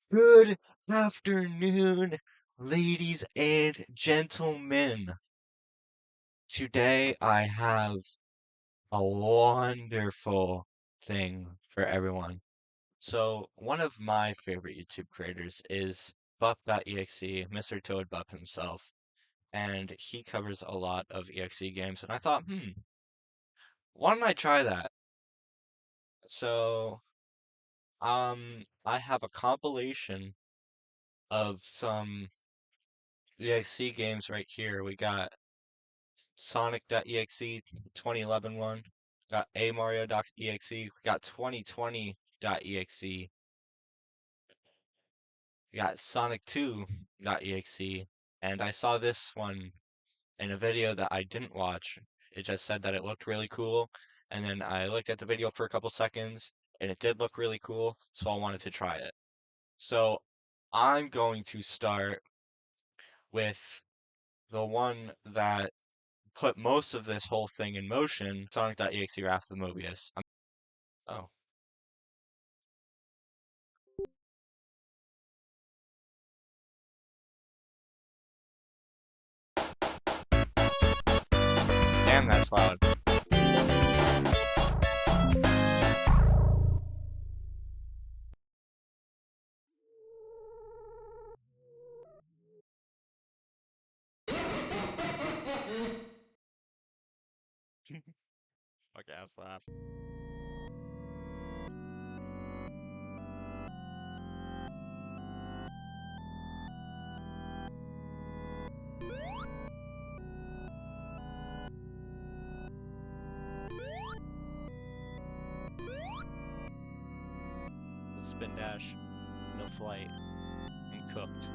Good afternoon, ladies and gentlemen. Today I have a wonderful thing for everyone. So, one of my favorite YouTube creators is Bup.exe, Mr. Toad Bup himself, and he covers a lot of EXE games, and I thought, why don't I try that? So, I have a compilation of some EXE games right here. We got Sonic.exe 2011 one, got A Mario.exe, we got 2020.exe, we got Sonic 2.exe, and I saw this one in a video that I didn't watch. It just said that it looked really cool, and then I looked at the video for a couple seconds, and it did look really cool, so I wanted to try it. So I'm going to start with the one that put most of this whole thing in motion, Sonic.exe Wrath of Mobius. Oh. Damn, that's loud. Fuck ass laugh. Spin dash, no flight, and cooked.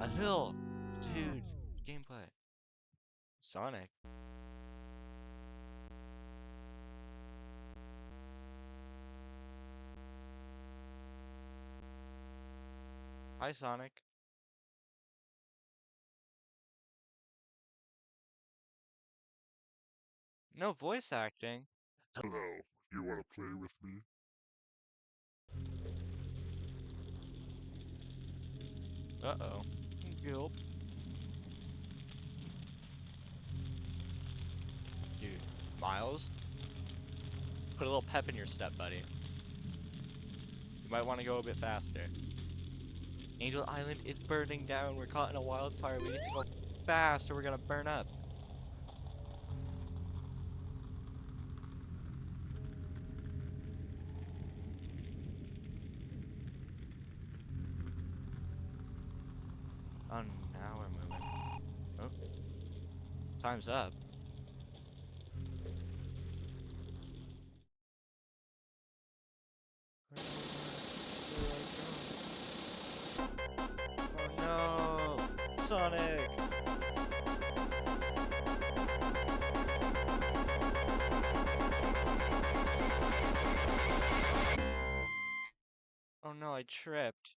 A hill! Dude, gameplay. Sonic. Hi, Sonic. No voice acting. Hello, you wanna play with me? Uh-oh. Gulp. Dude, Miles, put a little pep in your step, buddy. You might want to go a bit faster. Angel Island is burning down. We're caught in a wildfire. We need to go fast or we're gonna burn up. Oh, now we're moving. Oh, time's up. Oh no! Sonic! Oh no, I tripped.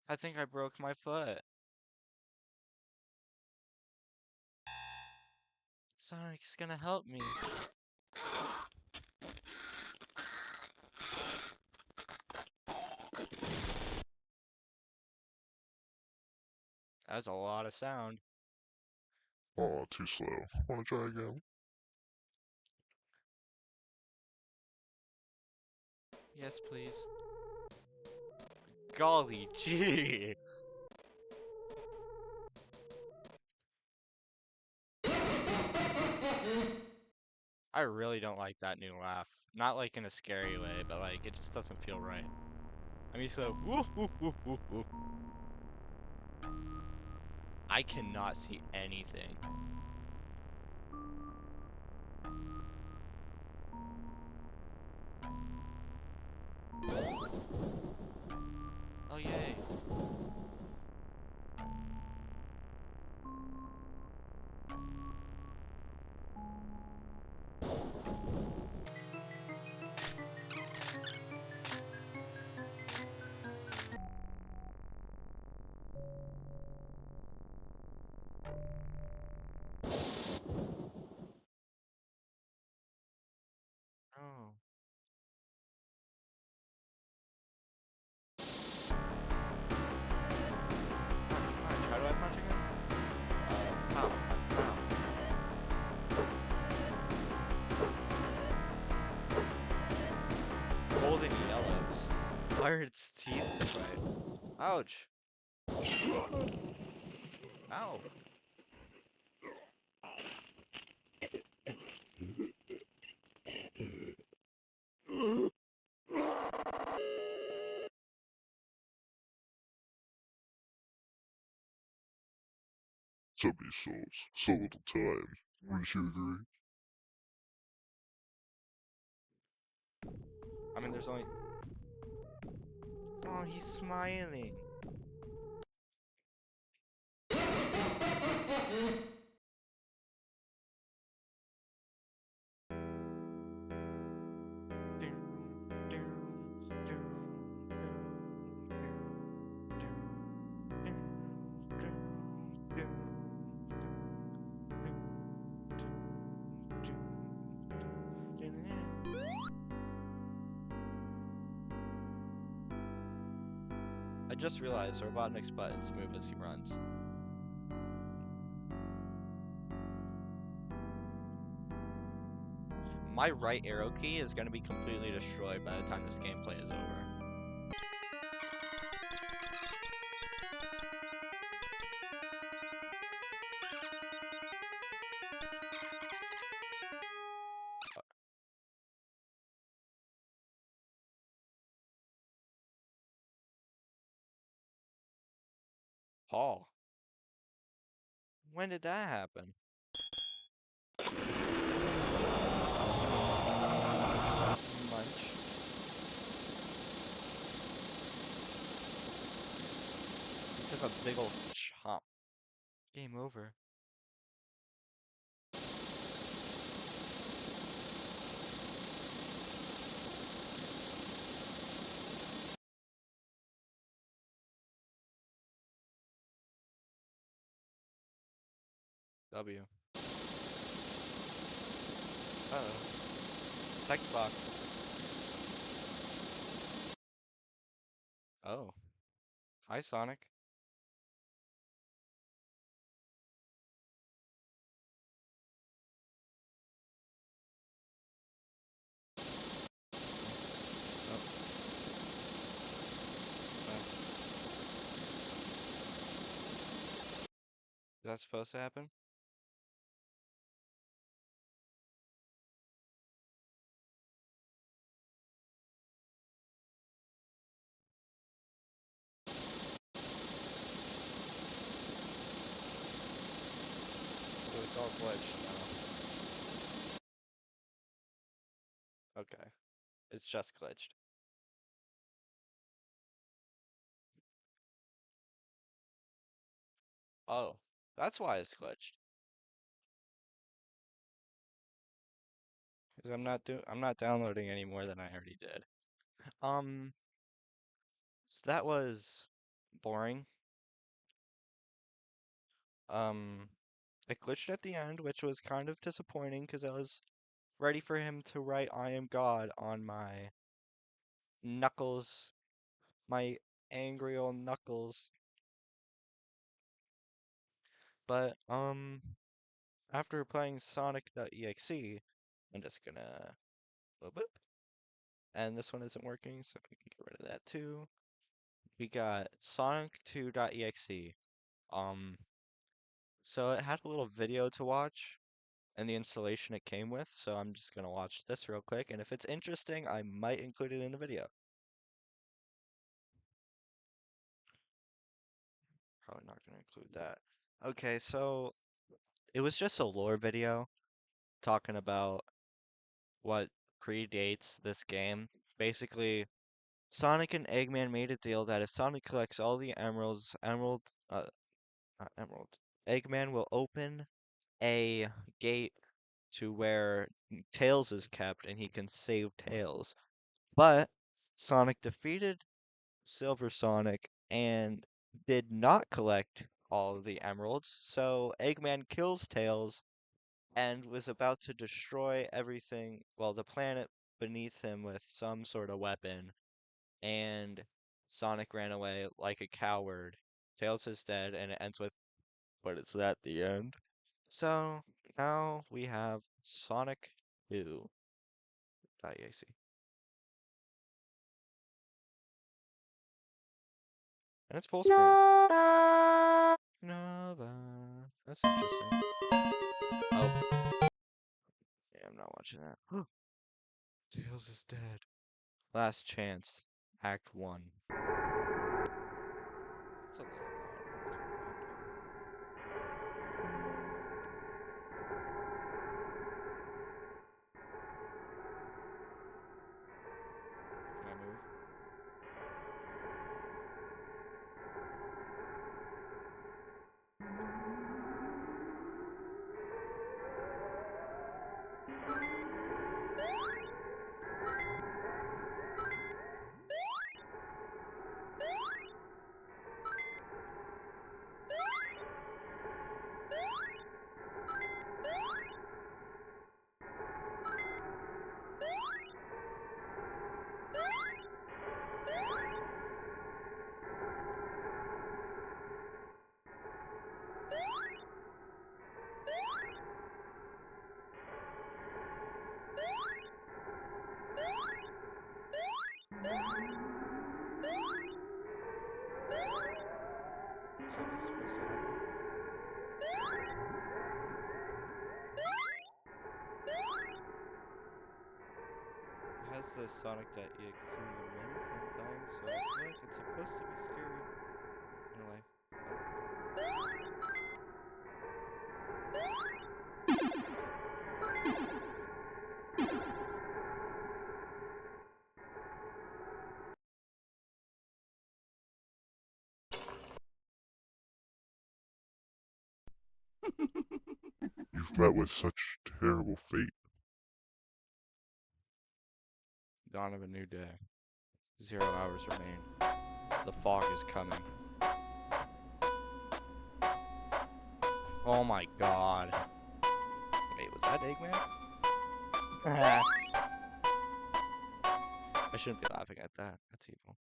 I think I broke my foot. Sonic's gonna help me. That's a lot of sound. Oh, too slow. Wanna try again? Yes, please. Golly gee! I really don't like that new laugh. Not like in a scary way, but like, it just doesn't feel right. I mean, so, woo, woo, woo, woo, woo. I cannot see anything. Oh, yay. Why are its teeth so bright? Ouch. Ow. So many souls, so little time. Wouldn't you agree? I mean, there's only... Oh, he's smiling. I just realized Robotnik's buttons move as he runs. My right arrow key is going to be completely destroyed by the time this gameplay is over. Paul, when did that happen? Munch. He took a big ol' chomp. Game over. W. Uh-oh. Text box. Oh. Hi, Sonic. Oh. Oh. Is that supposed to happen? So it's all glitched now. Okay. It's just glitched. Oh. That's why it's glitched. Because I'm not downloading any more than I already did. Um, so that was boring. Um, it glitched at the end, which was kind of disappointing because I was ready for him to write I am God on my knuckles, my angry old knuckles. But, after playing Sonic.exe, I'm just gonna boop boop. And this one isn't working, so we can get rid of that too. We got Sonic2.exe. Um, so it had a little video to watch and the installation it came with, so I'm just gonna watch this real quick, and if it's interesting, I might include it in the video. Probably not gonna include that. Okay, so it was just a lore video talking about what predates this game. Basically, Sonic and Eggman made a deal that if Sonic collects all the emeralds, not emerald, Eggman will open a gate to where Tails is kept and he can save Tails. But Sonic defeated Silver Sonic and did not collect all of the emeralds, so Eggman kills Tails and was about to destroy everything, well, the planet beneath him with some sort of weapon, and Sonic ran away like a coward. Tails is dead, and it ends with, but is that the end? So now we have Sonic 2.exe. And it's full screen. Nova. That's interesting. Oh, yeah, I'm not watching that. Tails is dead. Last Chance, Act 1. That's a little loud. I'm gonna turn that down. Can I move? Something's supposed to happen? It has the Sonic.exe mini thing playing, so I feel like it's supposed to be scary. In a way. Oh. You've met with such terrible fate. Dawn of a new day. 0 hours remain. The fog is coming. Oh my god. Wait, was that Eggman? I shouldn't be laughing at that. That's evil.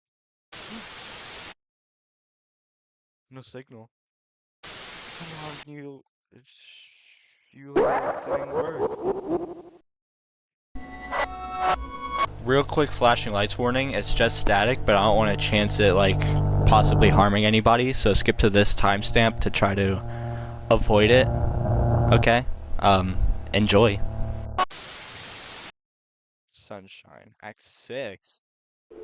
No signal. Come on, you let the thing work. Real quick flashing lights warning, it's just static, but I don't want to chance it like possibly harming anybody, so skip to this timestamp to try to avoid it. Okay? Enjoy. Sunshine, Act 6. Oh.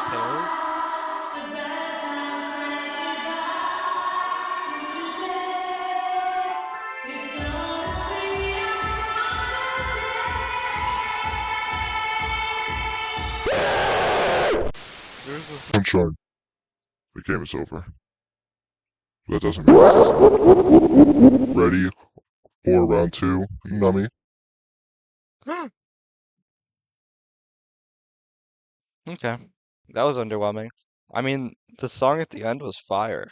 Tails? There's a Sunshine. The game is over. That doesn't mean it's ready for round two, Nummy. Okay. That was underwhelming. I mean, the song at the end was fire,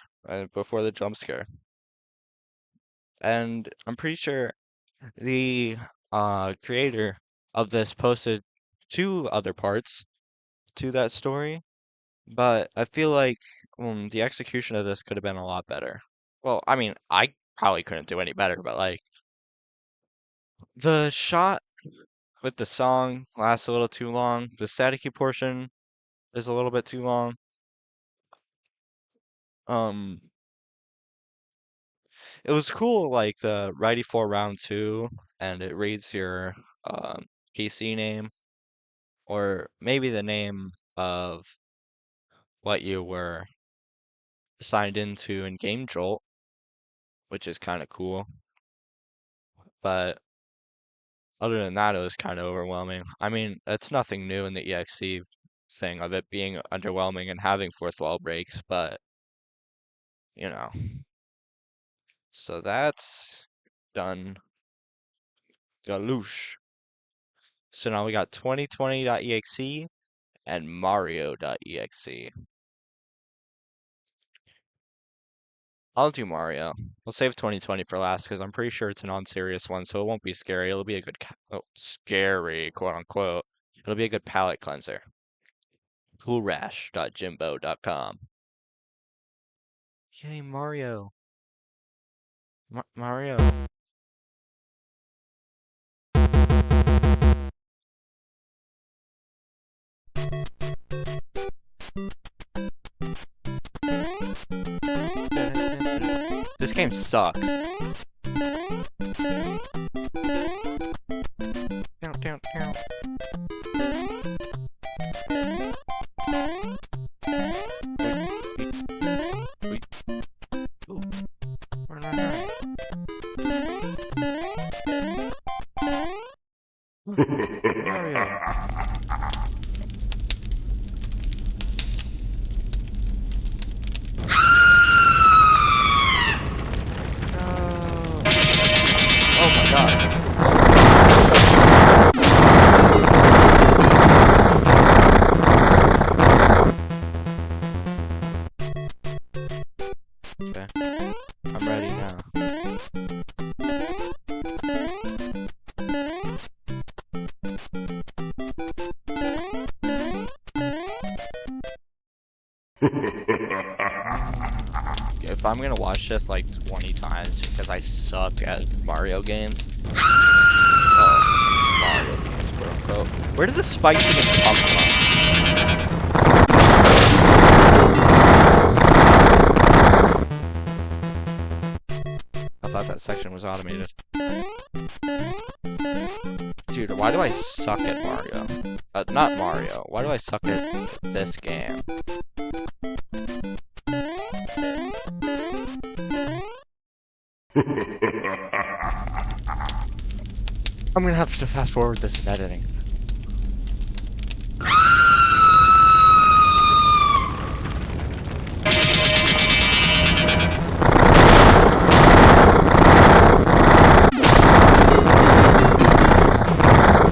before the jump scare. And I'm pretty sure the creator of this posted two other parts to that story, but I feel like the execution of this could have been a lot better. Well, I mean, I probably couldn't do any better, but like the shot with the song lasts a little too long. The staticky portion is a little bit too long. Um, it was cool, like the Righty for round two, and it reads your PC name or maybe the name of what you were signed into in Game Jolt, which is kind of cool. But other than that, it was kind of overwhelming. I mean, it's nothing new in the EXE thing of it being underwhelming and having fourth wall breaks, but you know. So that's done. Galoosh. So now we got 2020.exe and Mario.exe. I'll do Mario. We'll save 2020 for last because I'm pretty sure it's a non-serious one, so it won't be scary. It'll be a good, scary, quote unquote. It'll be a good palate cleanser. Coolrash.jimbo.com. Yay, Mario. Mario. This game sucks. Down, down, down. Wait. Ooh. Run, run, run. Mario. No. Oh my god. Okay. I'm ready now. If I'm gonna watch this like 20 times because I suck at Mario games. Oh, Mario games, quote unquote. Where did the spikes even come from? I thought that section was automated. Dude, why do I suck at Mario? Not Mario. Why do I suck at this game? I'm gonna have to fast forward this in editing.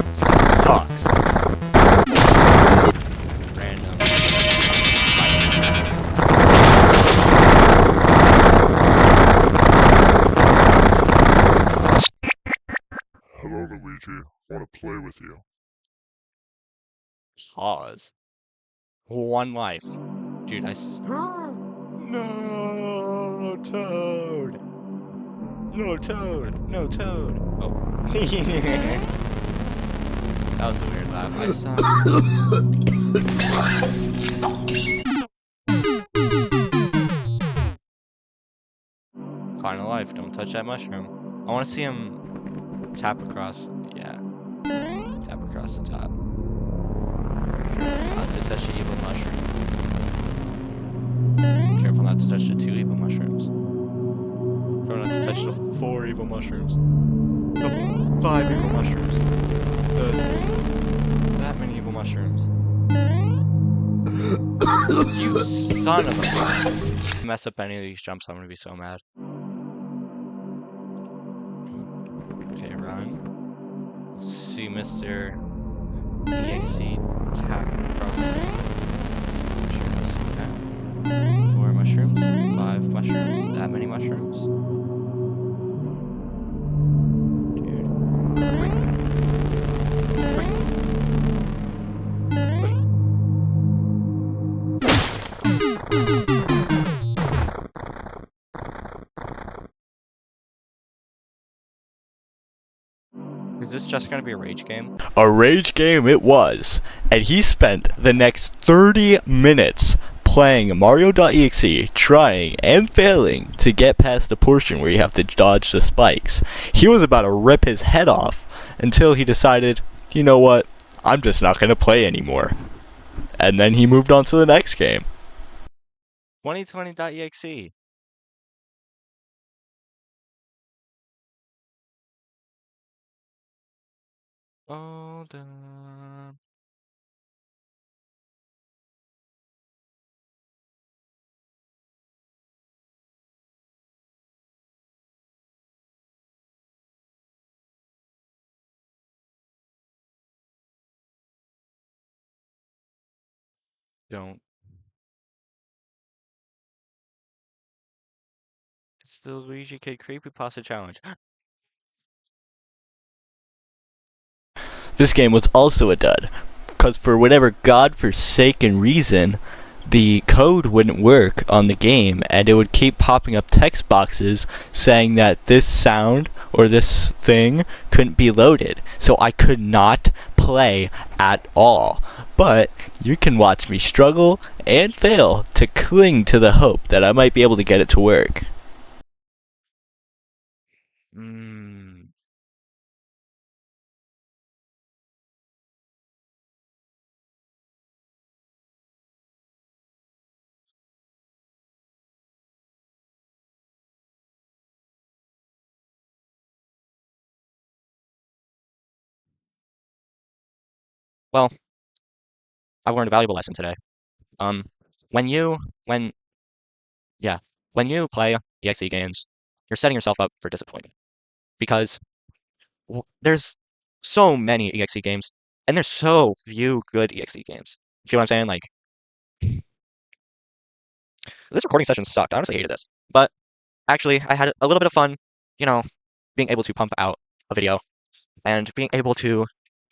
This game sucks. Random. Hello, Luigi. I want to play with you. Pause. One life. Dude, No, Toad! No, Toad! No, Toad! Oh. That was a weird laugh. I suck. Final life. Don't touch that mushroom. I want to see him tap across. Yeah. Tap across the top. Careful not to touch the evil mushroom. Careful not to touch the 2 evil mushrooms. Careful not to touch the 4 evil mushrooms. The 5 evil mushrooms. That many evil mushrooms. You son of a... If I mess up any of these jumps, I'm gonna be so mad. Okay, run. See Mr. EXC tap across mushrooms. Okay. 4 mushrooms. 5 mushrooms. That many mushrooms. Dude. Is this just gonna be a rage game? A rage game it was, and he spent the next 30 minutes playing Mario.exe, trying and failing to get past the portion where you have to dodge the spikes. He was about to rip his head off until he decided, you know what, I'm just not going to play anymore. And then he moved on to the next game. 2020.exe. All done. Don't. It's the Luigi Kid Creepypasta Challenge. This game was also a dud, because for whatever godforsaken reason, the code wouldn't work on the game, and it would keep popping up text boxes saying that this sound or this thing couldn't be loaded. So I could not play at all. But you can watch me struggle and fail to cling to the hope that I might be able to get it to work. Hmm. Well, I've learned a valuable lesson today. Um, when you, when, yeah, when you play EXE games, you're setting yourself up for disappointment because there's so many EXE games and there's so few good EXE games. You see what I'm saying? Like, this recording session sucked. I honestly hated this. But actually, I had a little bit of fun, you know, being able to pump out a video and being able to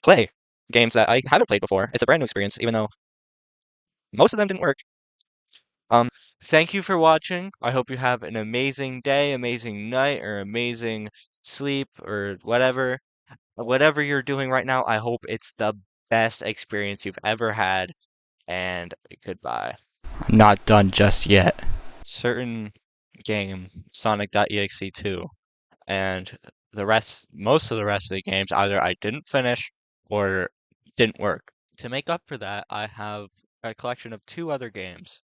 play games that I haven't played before. It's a brand new experience, even though most of them didn't work. Um, thank you for watching. I hope you have an amazing day, amazing night, or amazing sleep, or whatever. Whatever you're doing right now, I hope it's the best experience you've ever had. And goodbye. I'm not done just yet. Certain game, Sonic.exe 2, and most of the rest of the games, either I didn't finish or didn't work. To make up for that, I have a collection of two other games.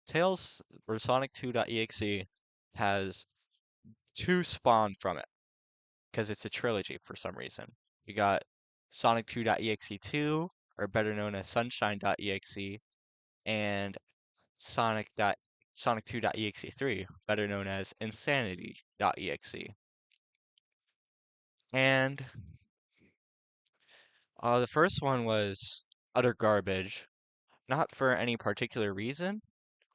Tales for Sonic 2.exe has two spawned from it because it's a trilogy for some reason. You got Sonic 2.exe 2, or better known as Sunshine.exe, and Sonic 2.exe 3, better known as Insanity.exe. And the first one was utter garbage, not for any particular reason.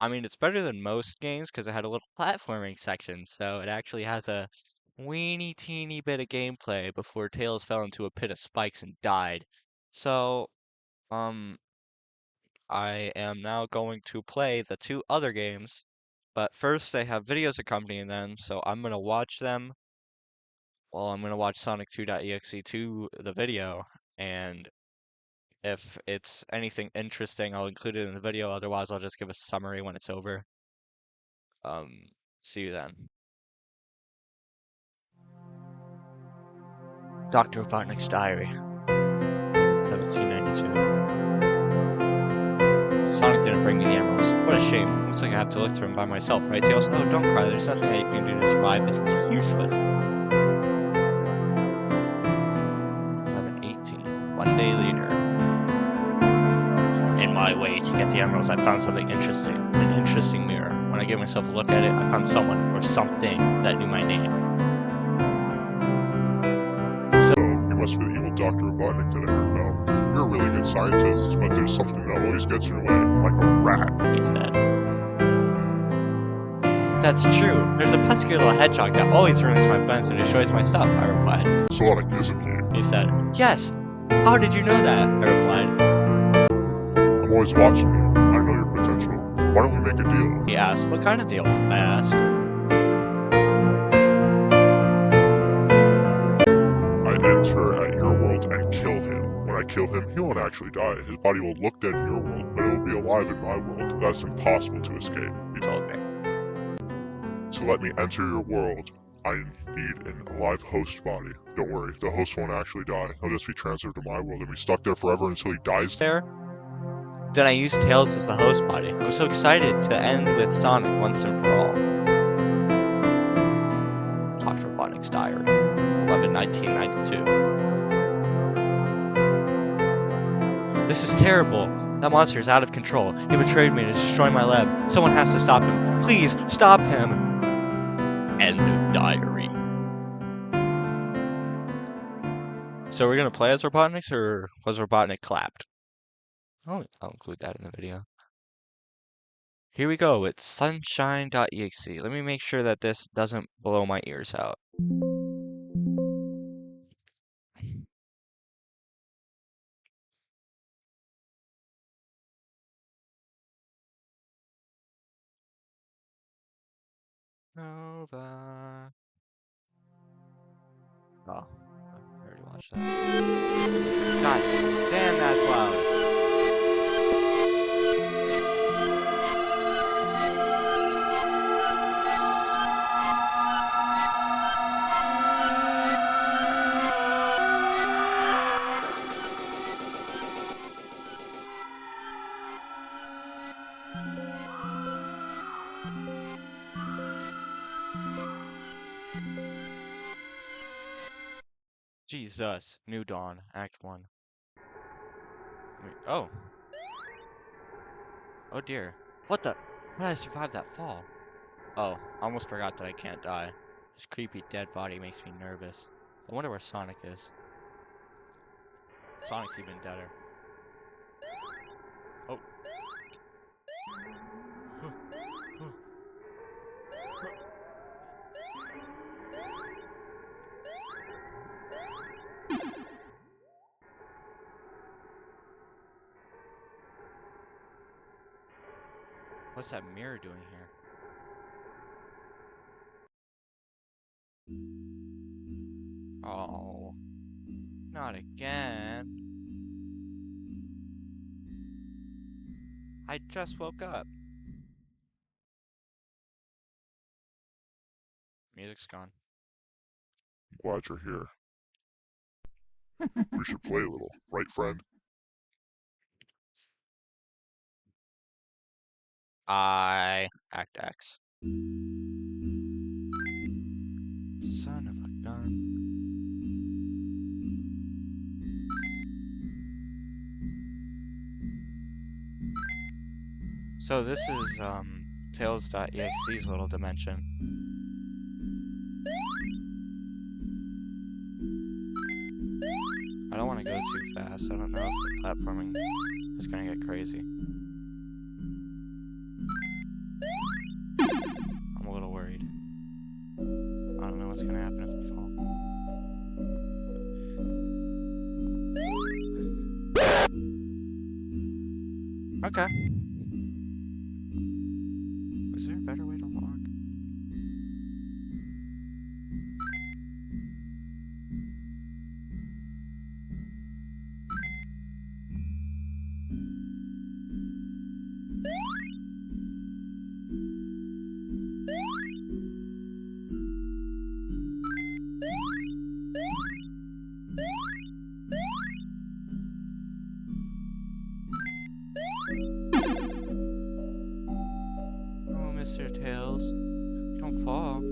I mean, it's better than most games because it had a little platforming section, so it actually has a weeny teeny bit of gameplay before Tails fell into a pit of spikes and died. So, um, I am now going to play the two other games, but first they have videos accompanying them, so I'm gonna watch them. Well, I'm gonna watch Sonic 2.exe 2, the video, and if it's anything interesting, I'll include it in the video. Otherwise, I'll just give a summary when it's over. See you then. Dr. Robotnik's Diary, 1792. Sonic didn't bring me the emeralds. What a shame. Looks like I have to look through them by myself, right, Tails? Oh, don't cry. There's nothing that you can do to survive. This is useless. 11:18. One day later. In my way to get the emeralds, I found something interesting. An interesting mirror. When I gave myself a look at it, I found someone or something that knew my name. So, you must be the evil Dr. Robotnik that I heard about. You're a really good scientist, but there's something that always gets in your way, like a rat. He said. That's true. There's a pesky little hedgehog that always ruins my plans and destroys my stuff, I replied. Sonic isn't he? He said. Yes! How did you know that? I replied. I'm always watching you. I know your potential. Why don't we make a deal? He asked. What kind of deal? I asked. I enter at your world and kill him. When I kill him, he won't actually die. His body will look dead in your world, but it will be alive in my world. That's impossible to escape. He told me. So let me enter your world. I need an alive host body. Don't worry, the host won't actually die. He'll just be transferred to my world and be stuck there forever until he dies There? Then I used Tails as the host body. I'm so excited to end with Sonic once and for all. Dr. Robotnik's Diary, 11/1992. This is terrible. That monster is out of control. He betrayed me and is destroying my lab. Someone has to stop him. Please, stop him! End of diary. So we're gonna play as Robotnik, or was Robotnik clapped? I'll include that in the video. Here we go, it's sunshine.exe. Let me make sure that this doesn't blow my ears out. over. Oh, I already watched that. God damn, that's loud. Jesus. New Dawn, Act 1. Wait, oh. Oh dear. What the? How did I survive that fall? Oh, I almost forgot that I can't die. This creepy dead body makes me nervous. I wonder where Sonic is. Sonic's even deader. Oh. What's that mirror doing here? Oh. Not again. I just woke up. Music's gone. Glad you're here. We should play a little, right, friend? Act X. Son of a gun. So this is, Tails.exe's little dimension. I don't want to go too fast. I don't know if the platforming is going to get crazy. I'm a little worried. I don't know what's going to happen if I fall. Okay. Is there a better way to walk? Oh, Mr. Tails, don't fall.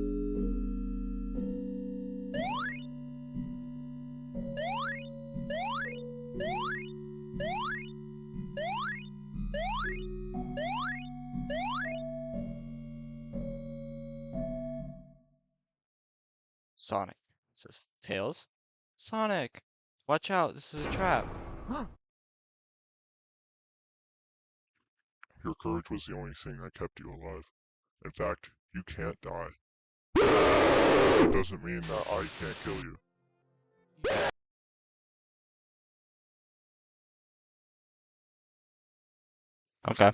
Sonic. Says Tails. Sonic! Watch out, this is a trap. Your courage was the only thing that kept you alive. In fact, you can't die. That doesn't mean that I can't kill you. Okay.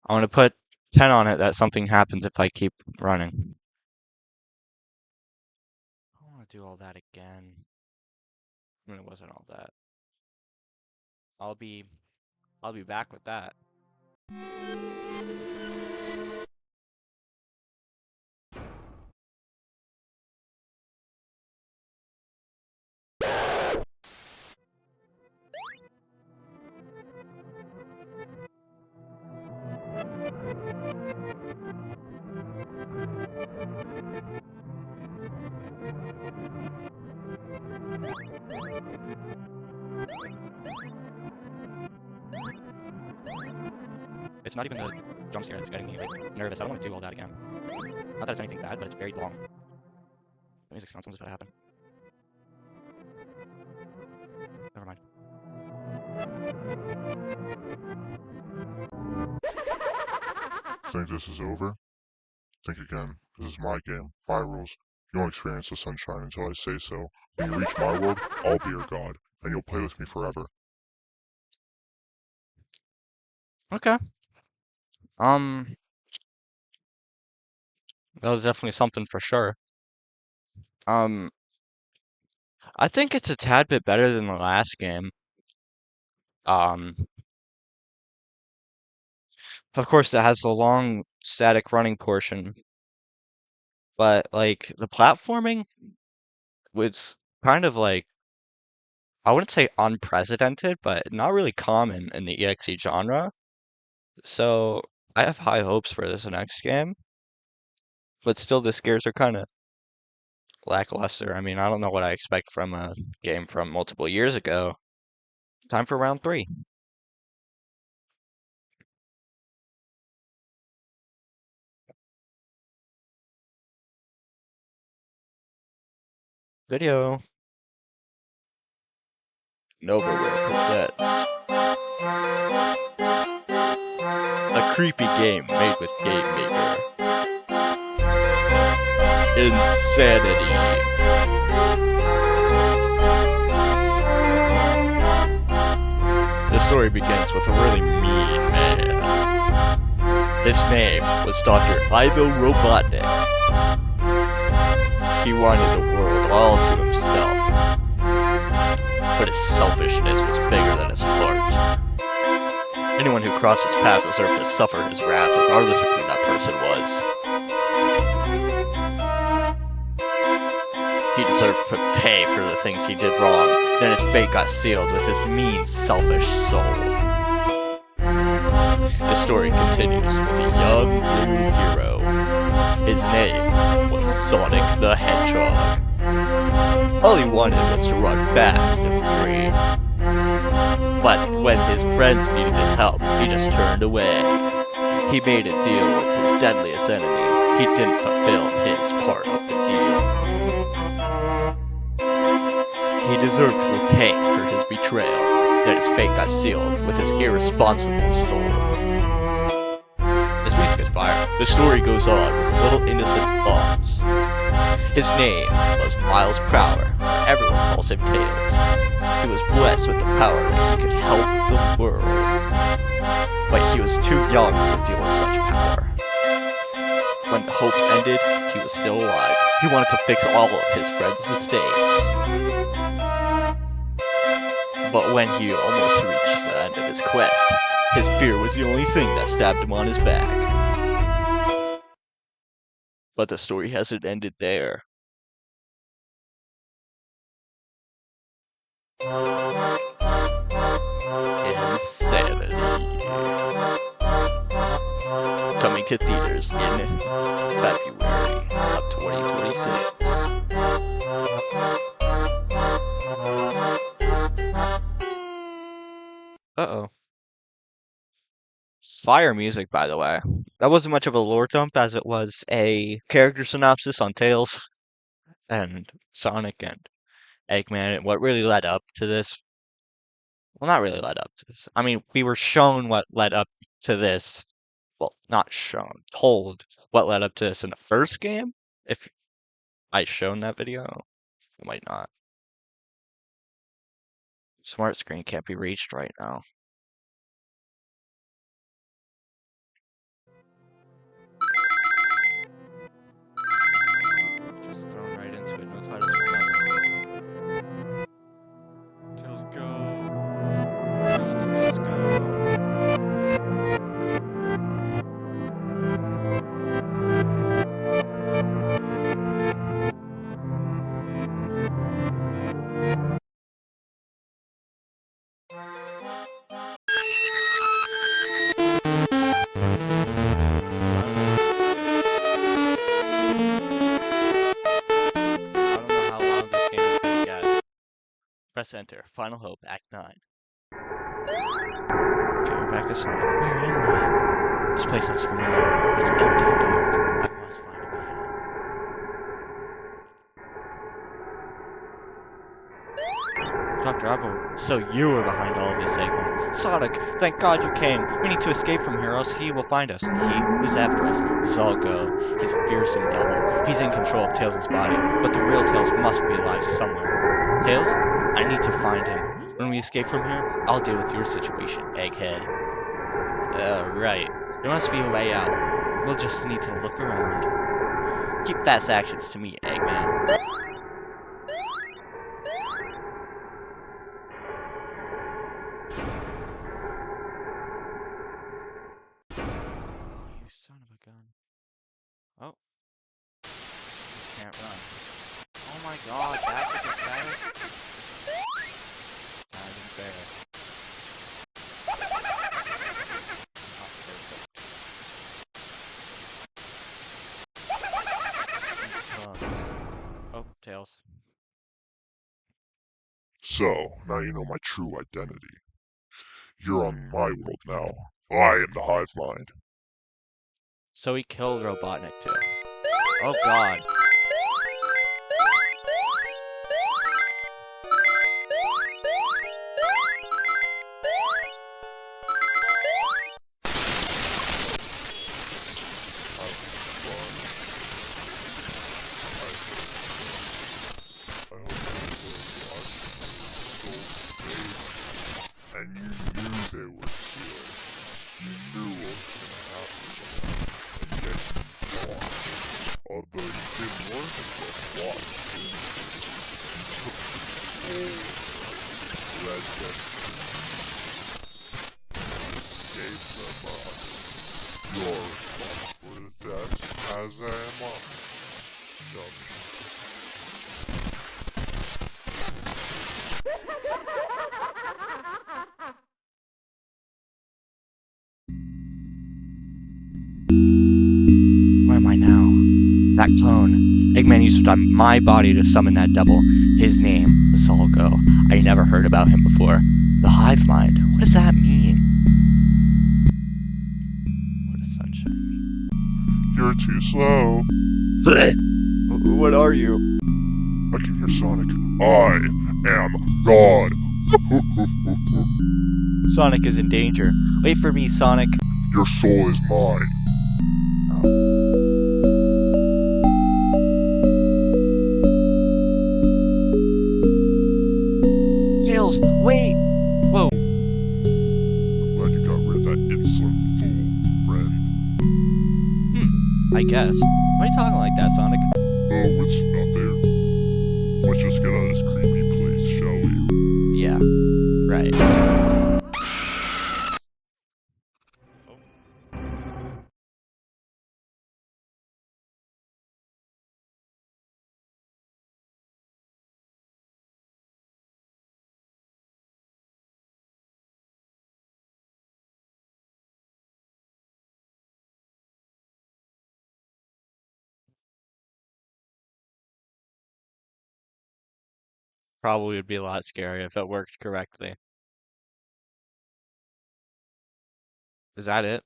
I'm gonna put 10 on it that something happens if I keep running. I don't want to do all that again. I mean, it wasn't all that. I'll be back with that. It's not even the jump scare that's getting me like, nervous. I don't want to do all that again. Not that it's anything bad, but it's very long. The music's gone, something's about to happen. Never mind. Think this is over? Think again. This is my game, my rules. You won't experience the sunshine until I say so. When you reach my world, I'll be your god, and you'll play with me forever. Okay. Um, that was definitely something for sure. Um, I think it's a tad bit better than the last game. Um, of course, it has the long static running portion, but like the platforming was kind of like I wouldn't say unprecedented, but not really common in the EXE genre. So I have high hopes for this next game, but still the scares are kind of lackluster. I mean, I don't know what I expect from a game from multiple years ago. Time for round three. Video. Novaware presents a creepy game made with Game Maker. Insanity. The story begins with a really mean man. His name was Dr. Ivo Robotnik. He wanted the world all to himself, but his selfishness was bigger than his heart. Anyone who crossed his path deserved to suffer his wrath, regardless of who that person was. He deserved to pay for the things he did wrong. Then his fate got sealed with his mean, selfish soul. The story continues with a young blue hero. His name was Sonic the Hedgehog. All he wanted was to run fast and free. But when his friends needed his help, he just turned away. He made a deal with his deadliest enemy. He didn't fulfill his part of the deal. He deserved to repay for his betrayal. Then his fate got sealed with his irresponsible soul. This music is fire. The story goes on with little innocent thoughts. His name was Miles Prower. Everyone calls him Tails. He was blessed with the power that he could help the world. But he was too young to deal with such power. When the hopes ended, he was still alive. He wanted to fix all of his friends' mistakes. But when he almost reached the end of his quest, his fear was the only thing that stabbed him on his back. But the story hasn't ended there. Insanity. Coming to theaters in February of 2026. Uh-oh. Fire music, by the way. That wasn't much of a lore dump as it was a character synopsis on Tails and Sonic and Eggman and what really led up to this. Well, not really led up to this. I mean, we were shown what led up to this. Well, not shown, told what led up to this in the first game. If I shown that video, I might not. Smart screen can't be reached right now. Just thrown right into it, no titles, no nothing. Tails go. Go, Tails go. I don't know how long this game is gonna get. Press enter. Final hope, Act 9. Okay, we're back to Sonic. Where am I? This place looks familiar. It's empty and dark. I must find a way out. Dr. Ivo, so you were behind all of this, Eggman. Sonic, thank God you came. We need to escape from here, or else he will find us. He who's after us. Let's all go. He's a fearsome devil. He's in control of Tails' body, but the real Tails must be alive somewhere. Tails, I need to find him. When we escape from here, I'll deal with your situation, Egghead. Right. There must be a way out. We'll just need to look around. Keep fast actions to me, Eggman. You son of a gun. Oh, can't run. Oh my god, that's a pathetic. Not even fair. Not perfect. Oh, Tails. So, now you know my true identity. You're on my world now. I am the hive mind. So he killed Robotnik too. Oh god. Have fun. I hope you were watching so and you knew they were here. You knew what was gonna happen, and yet you thought. Although you did more than just watch, didn't you? You took control, led them to me, gave them up. You're responsible for the deaths, as am I. Jump. Where am I now? That clone. Eggman used my body to summon that devil. His name, the Solgo. I never heard about him before. The hive mind. What does that mean? What does sunshine mean? You're too slow. What are you? I can hear Sonic. I am God. Sonic is in danger. Wait for me, Sonic. Your soul is mine. Tails, wait! Whoa. I'm glad you got rid of that insolent fool, friend. I guess. Why are you talking like that, Sonic? Oh, it's nothing. Let's just get out of this creepy place, shall we? Yeah, right. Probably would be a lot scarier if it worked correctly. Is that it?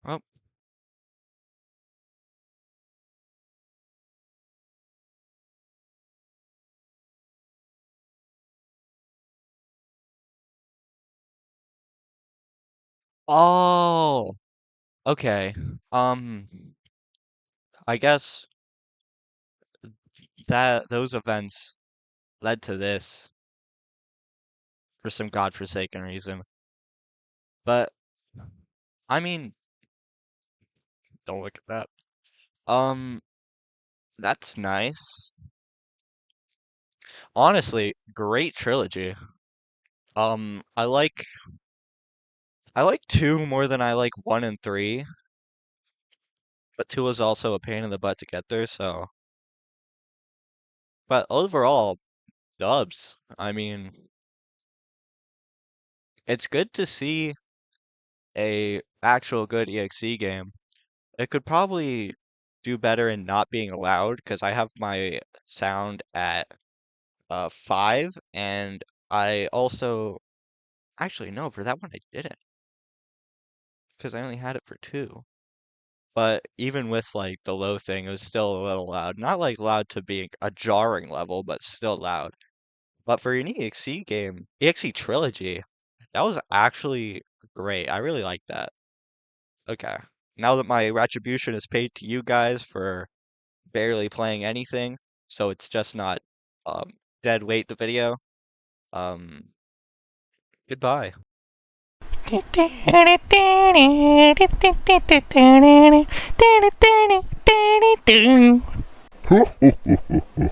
Oh. Oh, okay. Um, I guess that those events led to this for some godforsaken reason. But I mean, don't look at that. Um, that's nice. Honestly, great trilogy. I like two more than I like one and three, but two was also a pain in the butt to get there, so. But overall, dubs. I mean, it's good to see a actual good EXE game. It could probably do better in not being loud because I have my sound at 5, and I also actually no, for that one I didn't because I only had it for 2. But even with like the low thing, it was still a little loud. Not like loud to be a jarring level, but still loud. But for an EXE game, EXE Trilogy, that was actually great. I really like that. Okay. Now that my retribution is paid to you guys for barely playing anything, so it's just not um dead weight the video. Um Goodbye. Ho ho ho ho ho.